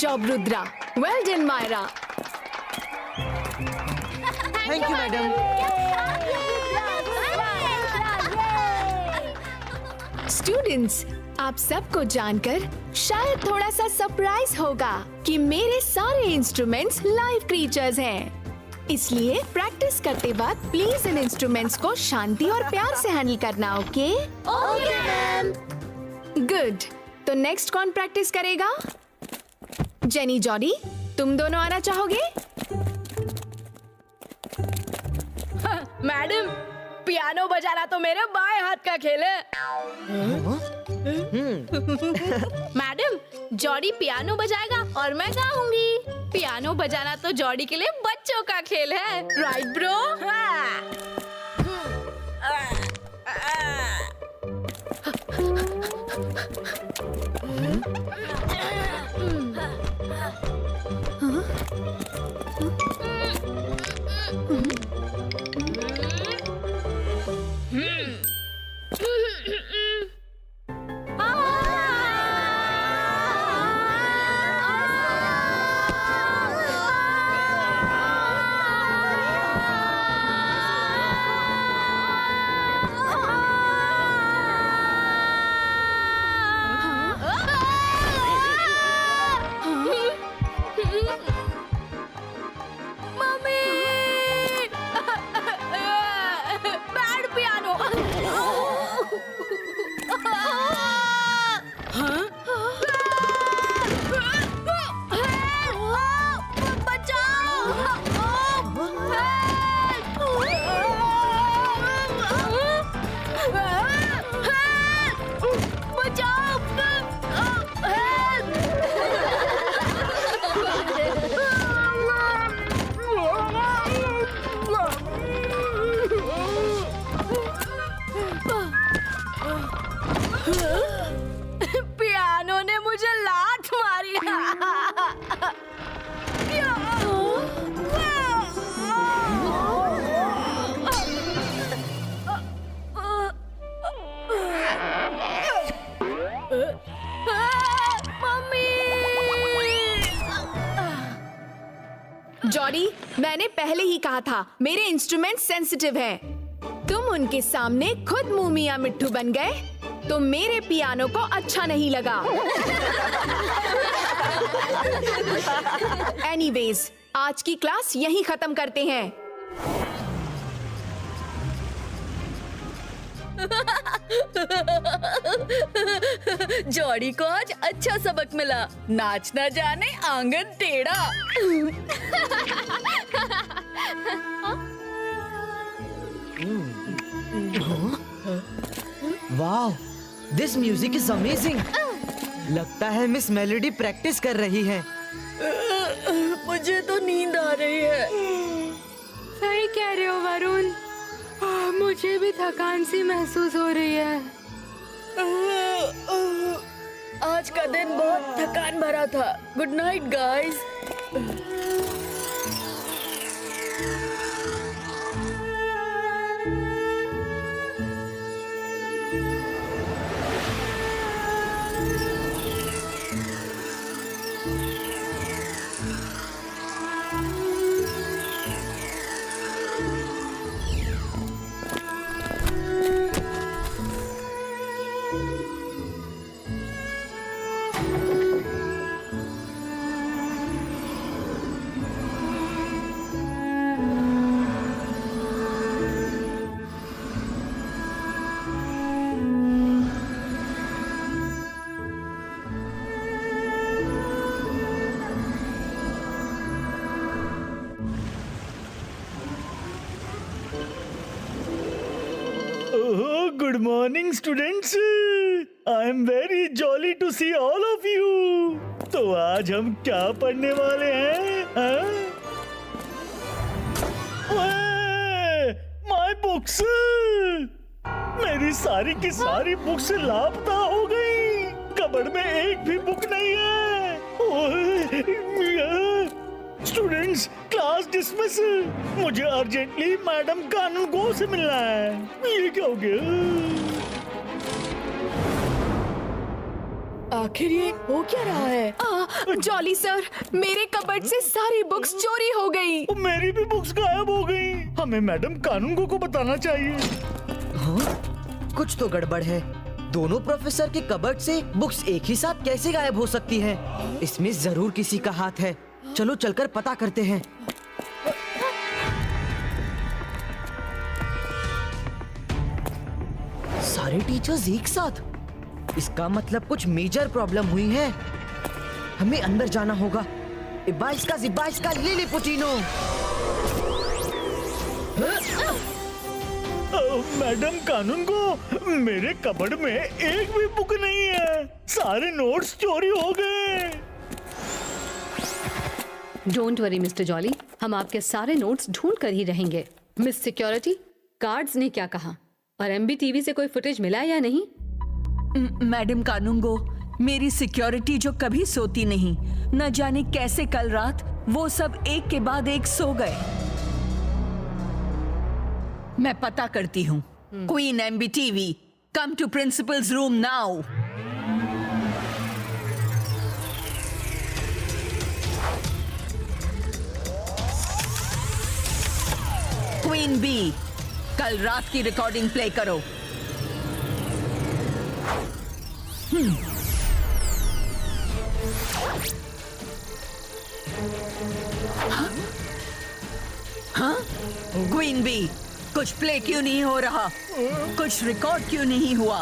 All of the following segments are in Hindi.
job, Rudra. Well done, Myra. Thank you, madam. Students, आप सबको जानकर शायद थोड़ा सा सरप्राइज होगा कि मेरे सारे इंस्ट्रूमेंट्स लाइव क्रीचर्स हैं। इसलिए प्रैक्टिस करते वक्त प्लीज इन इंस्ट्रूमेंट्स को शांति और प्यार से हैंडल करना, ओके? Okay ma'am. गुड। तो नेक्स्ट कौन प्रैक्टिस करेगा? जेनी, जॉडी, तुम दोनों आना चाहोगे? मैडम, पियानो बजाना तो मेरे बाएं हाथ का खेल है। मैडम, जॉडी पियानो बजाएगा और मैं गाऊंगी। पियानो बजाना तो जॉडी के लिए बच्चों का खेल है, राइट ब्रो? पियानो ने मुझे लात मारी। जॉडी, मैंने पहले ही कहा था मेरे इंस्ट्रूमेंट सेंसिटिव हैं। तुम उनके सामने खुद मुंह मियां मिट्ठू बन गए तो मेरे पियानो को अच्छा नहीं लगा। एनीवेज, आज की क्लास यहीं खत्म करते हैं। जॉडी को आज अच्छा सबक मिला, नाच ना जाने आंगन टेढ़ा। वाह, दिस म्यूजिक इज अमेजिंग। लगता है मिस मेलोडी प्रैक्टिस कर रही है। मुझे तो नींद आ रही है। सही कह रहे हो वरुण, मुझे भी थकान सी महसूस हो रही है। आज का दिन बहुत थकान भरा था। Good night guys. Good morning, students. I am very jolly to see all of you. तो आज हम क्या पढ़ने वाले हैं? My books. मेरी सारी की सारी बुक्स लापता हो गई। कबर्ड में एक भी बुक नहीं है। Students, class dismiss. मुझे अर्जेंटली मैडम कानून गो से मिलना है। ये क्या हो गया? आखिर ये हो क्या रहा है? जॉली सर, मेरे कबर्ड से सारी बुक्स चोरी हो गई। मेरी भी बुक्स गायब हो गई। हमें मैडम कानून को बताना चाहिए। हाँ? कुछ तो गड़बड़ है। दोनों प्रोफेसर के कबर्ड से बुक्स एक ही साथ कैसे गायब हो सकती हैं? इसमें जरूर किसी का हाथ है। चलो चलकर पता करते हैं। सारे टीचर्स एक साथ, इसका मतलब कुछ मेजर प्रॉब्लम हुई है। हमें अंदर जाना होगा। इबाइस्का लिलीपुटीनो। मैडम कानून को, मेरे कबर्ड में एक भी बुक नहीं है। सारे नोट्स चोरी हो गए। डोंट वरी मिस्टर जॉली, हम आपके सारे नोट्स ढूंढ कर ही रहेंगे। मिस सिक्योरिटी, गार्ड्स ने क्या कहा और एमबीटीवी से कोई फुटेज मिला या नहीं? मैडम कानूंगो, मेरी सिक्योरिटी जो कभी सोती नहीं, न जाने कैसे कल रात वो सब एक के बाद एक सो गए। मैं पता करती हूँ। Queen MBTV, come to principal's room now. Queen B, कल रात की रिकॉर्डिंग प्ले करो। हाँ? क्वीन बी, कुछ प्ले क्यों नहीं हो रहा? कुछ रिकॉर्ड क्यों नहीं हुआ?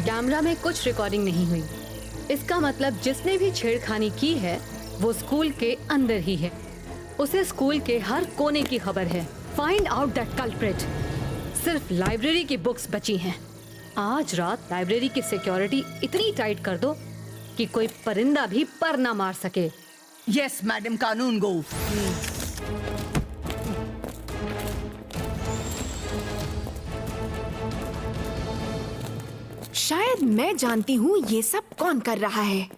कैमरा में कुछ रिकॉर्डिंग नहीं हुई। इसका मतलब जिसने भी छेड़खानी की है वो स्कूल के अंदर ही है। उसे स्कूल के हर कोने की खबर है। Find out that culprit. सिर्फ लाइब्रेरी की बुक्स बची हैं। आज रात लाइब्रेरी की सिक्योरिटी इतनी टाइट कर दो कि कोई परिंदा भी पर ना मार सके। यस मैडम कानूनगो। शायद मैं जानती हूँ ये सब कौन कर रहा है।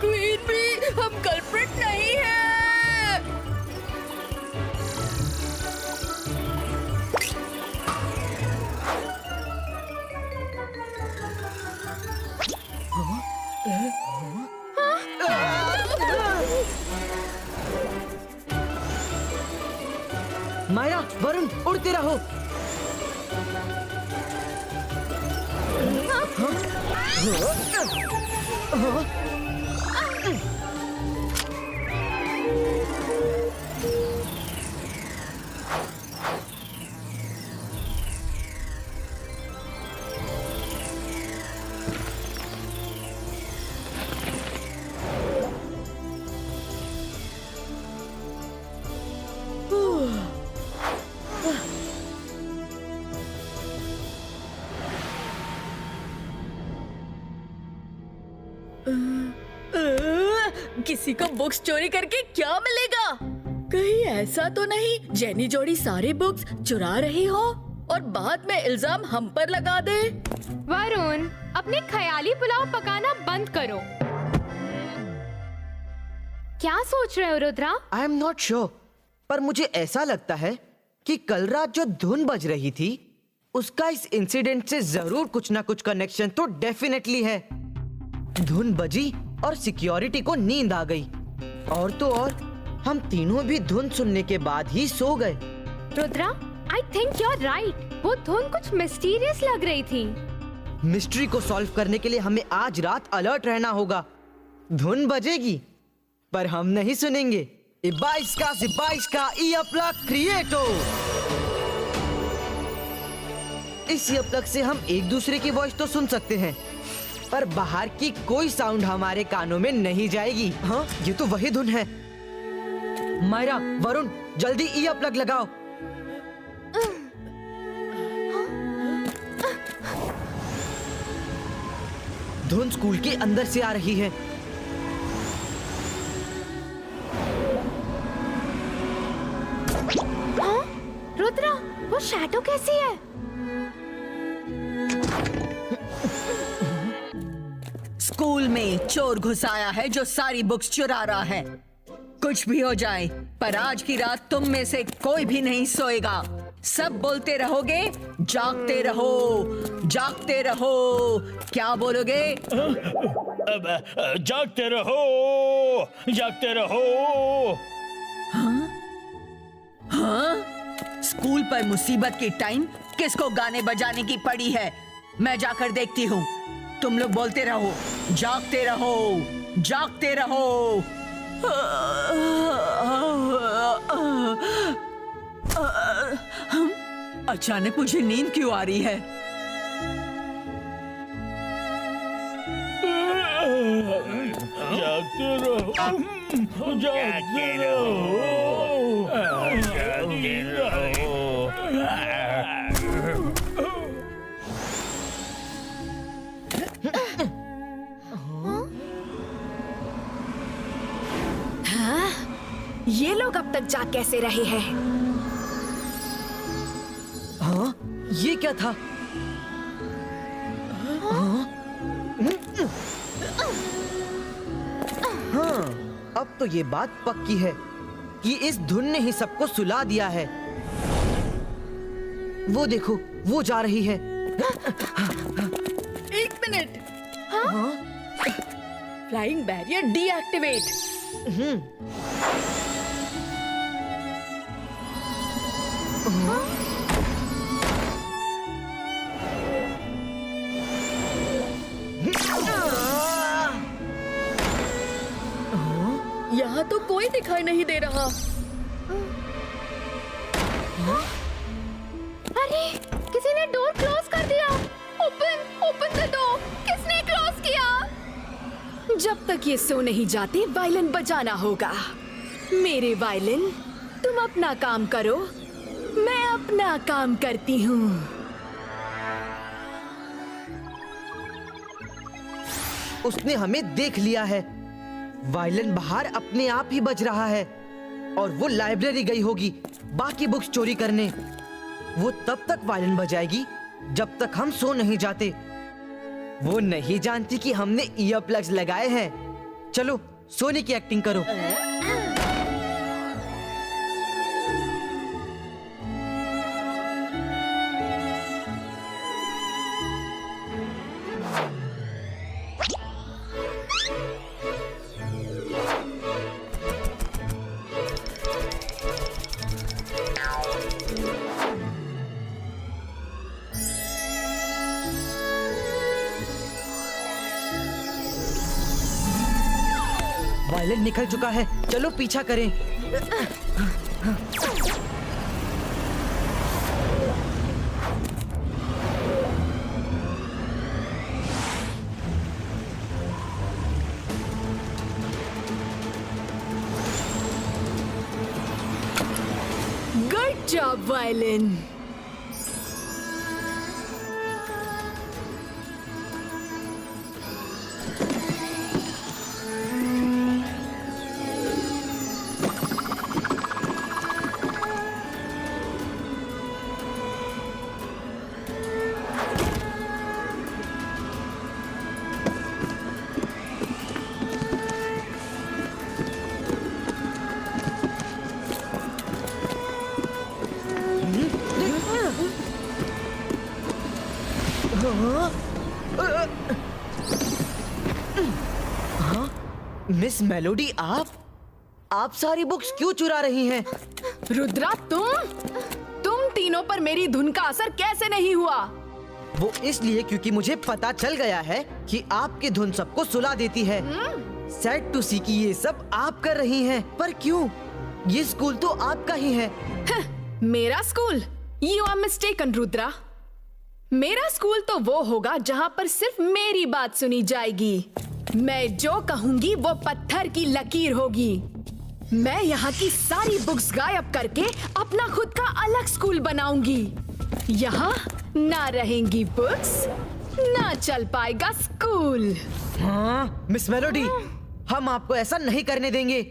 क्वीन बी, हम कल्प्रिट नहीं हैं। माया, वरुण, उड़ते रहो। किसी को बुक्स चोरी करके क्या मिलेगा? कहीं ऐसा तो नहीं जेनी जोड़ी सारी बुक्स चुरा रही हो और बाद में इल्जाम हम पर लगा दे? वरुण, अपने ख्याली पुलाव पकाना बंद करो। क्या सोच रहे हो Rudra? I am not sure, पर मुझे ऐसा लगता है कि कल रात जो धुन बज रही थी उसका इस इंसिडेंट से जरूर कुछ ना कुछ कनेक्शन तो डेफिनेटली है। धुन बजी और सिक्योरिटी को नींद आ गई, और तो और हम तीनों भी धुन सुनने के बाद ही सो गए। Rudra, I think you are right. वो धुन कुछ मिस्टीरियस लग रही थी। मिस्ट्री को सॉल्व करने के लिए हमें आज रात अलर्ट रहना होगा। धुन बजेगी पर हम नहीं सुनेंगे। इबाइस्का ईयरप्लग क्रिएटो। इस ईयरप्लग से हम एक दूसरे की वॉइस तो सुन सकते हैं, पर बाहर की कोई साउंड हमारे कानों में नहीं जाएगी। हाँ, ये तो वही धुन है। मायरा, वरुण, जल्दी ईयरप्लग लगाओ। धुन स्कूल के अंदर से आ रही है। हाँ? रुद्रा, वो शैडो कैसी है? स्कूल में चोर घुस आया है जो सारी बुक्स चुरा रहा है। कुछ भी हो जाए, पर आज की रात तुम में से कोई भी नहीं सोएगा। सब बोलते रहोगे, जागते रहो, जागते रहो। क्या बोलोगे? जागते रहो, जागते रहो। हाँ? स्कूल पर मुसीबत के टाइम किसको गाने बजाने की पड़ी है? मैं जाकर देखती हूँ। तुम लोग बोलते रहो, जागते रहो, जागते रहो। अचानक मुझे नींद क्यों आ रही है? जागते रहो, जागते रहो, जागते रहो। ये लोग अब तक जाग कैसे रहे हैं? हाँ, ये क्या था? हाँ, अब तो ये बात पक्की है कि इस धुन ने ही सबको सुला दिया है। वो देखो, वो जा रही है। एक मिनट। हाँ? Flying barrier deactivate. यहाँ तो कोई दिखाई नहीं दे रहा। अरे, किसी ने डोर क्लोज कर दिया। Open the door. किसने क्लोज किया? जब तक ये सो नहीं जाते, वायलिन बजाना होगा। मेरे वायलिन, तुम अपना काम करो, मैं अपना काम करती हूँ। उसने हमें देख लिया है। वायलिन बाहर अपने आप ही बज रहा है और वो लाइब्रेरी गई होगी बाकी बुक्स चोरी करने। वो तब तक वायलिन बजाएगी जब तक हम सो नहीं जाते। वो नहीं जानती कि हमने ईयर प्लग्स लगाए हैं। चलो, सोने की एक्टिंग करो। वायलिन निकल चुका है, चलो पीछा करें। Good job violin. Miss melody, आप सारी बुक्स क्यों चुरा रही हैं? रुद्रा, तुम तीनों पर मेरी धुन का असर कैसे नहीं हुआ? वो इसलिए क्योंकि मुझे पता चल गया है कि आपकी धुन सबको सुला देती है। सैड टू सी कि ये सब आप कर रही हैं, पर क्यों? ये स्कूल तो आपका ही है। मेरा school? You are mistaken Rudra. मेरा स्कूल तो वो होगा जहाँ पर सिर्फ मेरी बात सुनी जाएगी। मैं जो कहूंगी वो पत्थर की लकीर होगी। मैं यहाँ की सारी बुक्स गायब करके अपना खुद का अलग स्कूल बनाऊंगी। यहाँ ना रहेंगी बुक्स, ना चल पाएगा स्कूल। हाँ, मिस मेलोडी, हम आपको ऐसा नहीं करने देंगे।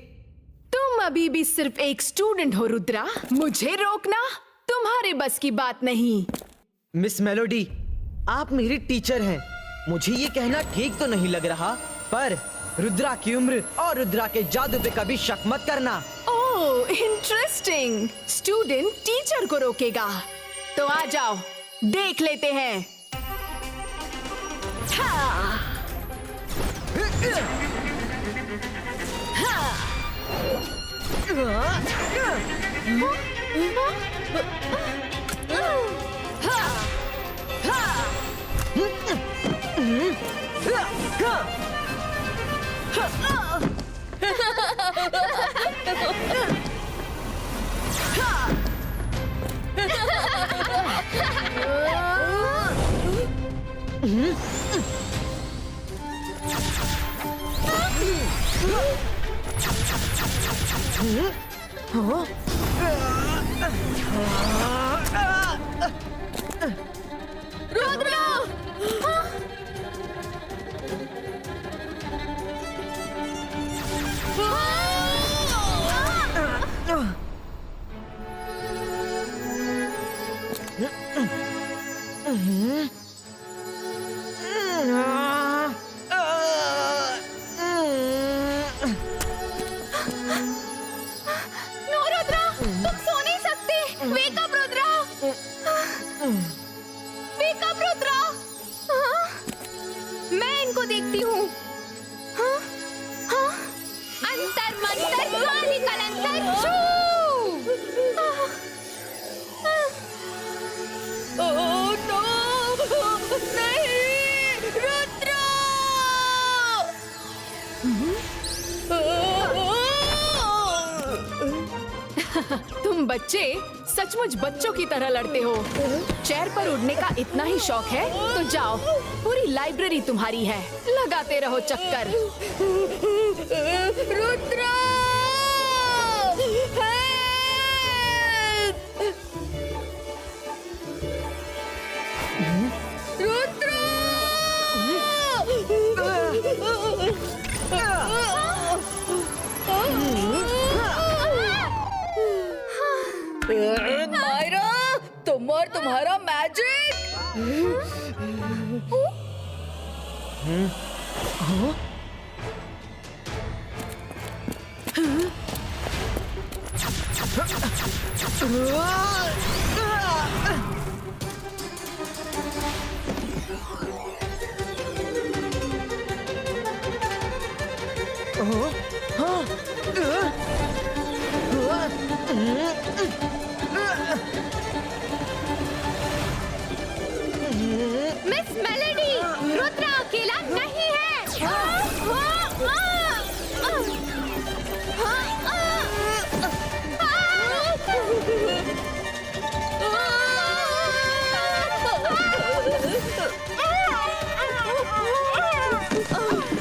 तुम अभी भी सिर्फ एक स्टूडेंट हो रुद्रा, मुझे रोकना तुम्हारे बस की बात नहीं। मिस मेलोडी, आप मेरी टीचर हैं। मुझे ये कहना ठीक तो नहीं लग रहा, पर रुद्रा की उम्र और रुद्रा के जादू पे कभी शक मत करना। ओह, इंटरेस्टिंग। स्टूडेंट टीचर को रोकेगा, तो आ जाओ देख लेते हैं। हाँ। नो रुद्रा, तुम सो नहीं सकते। Wake up Rudra, wake up Rudra. हाँ? मैं इनको देखती हूँ। हाँ? हाँ? अंतर मंतर काली कलंतर छू। ओह नो, नहीं रुद्रा। तुम बच्चे सचमुच बच्चों की तरह लड़ते हो। चेयर पर उड़ने का इतना ही शौक है तो जाओ, पूरी लाइब्रेरी तुम्हारी है, लगाते रहो चक्कर। रुद्रा, मायरा, तुम और तुम्हारा मैजिक। मिस मेलोडी, रुद्रा अकेला नहीं है।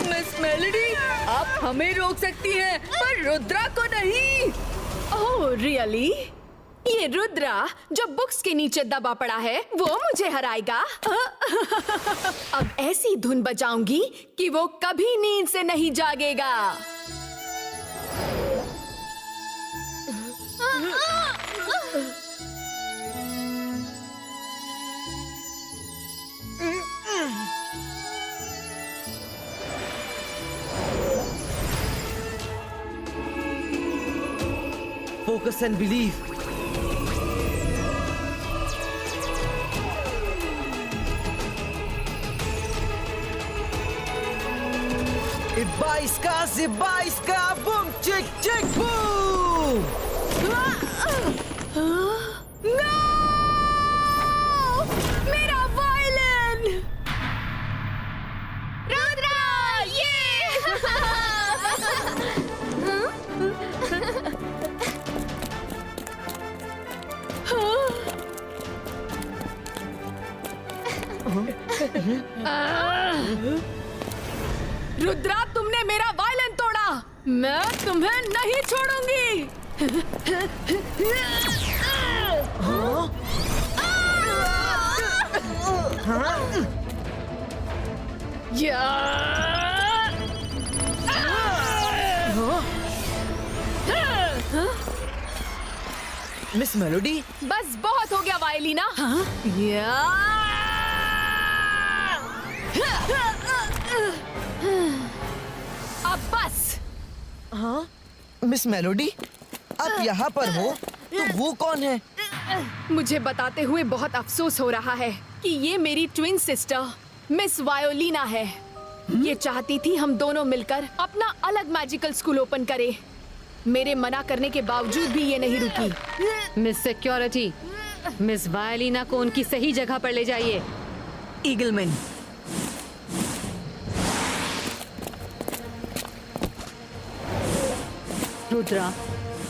मिस मेलोडी, आप हमें रोक सकती हैं, पर रुद्रा को नहीं। Oh really? ये रुद्रा जो बुक्स के नीचे दबा पड़ा है वो मुझे हराएगा? अब ऐसी धुन बजाऊंगी कि वो कभी नींद से नहीं जागेगा। Focus and believe. Ibaiska, boom, chick, chick, boom! No! मेरा वायलिन! रुद्रा, ये! रुद्रा, तुमने मेरा वायलिन तोड़ा। मैं तुम्हें नहीं छोड़ूंगी। या मिस मेलोडी, बस बहुत हो गया वायलिना। या अब बस। हाँ मिस मेलोडी, आप यहाँ पर हो तो वो कौन है? मुझे बताते हुए बहुत अफसोस हो रहा है कि ये मेरी ट्विन सिस्टर मिस वायोलिना है। ये चाहती थी हम दोनों मिलकर अपना अलग मैजिकल स्कूल ओपन करें। मेरे मना करने के बावजूद भी ये नहीं रुकी। मिस सिक्योरिटी, मिस वायलिना को उनकी सही जगह पर ले जाइए। Eagleman, Rudra,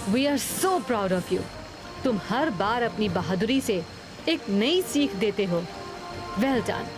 we are so proud of you. तुम हर बार अपनी बहादुरी से एक नई सीख देते हो। Well done.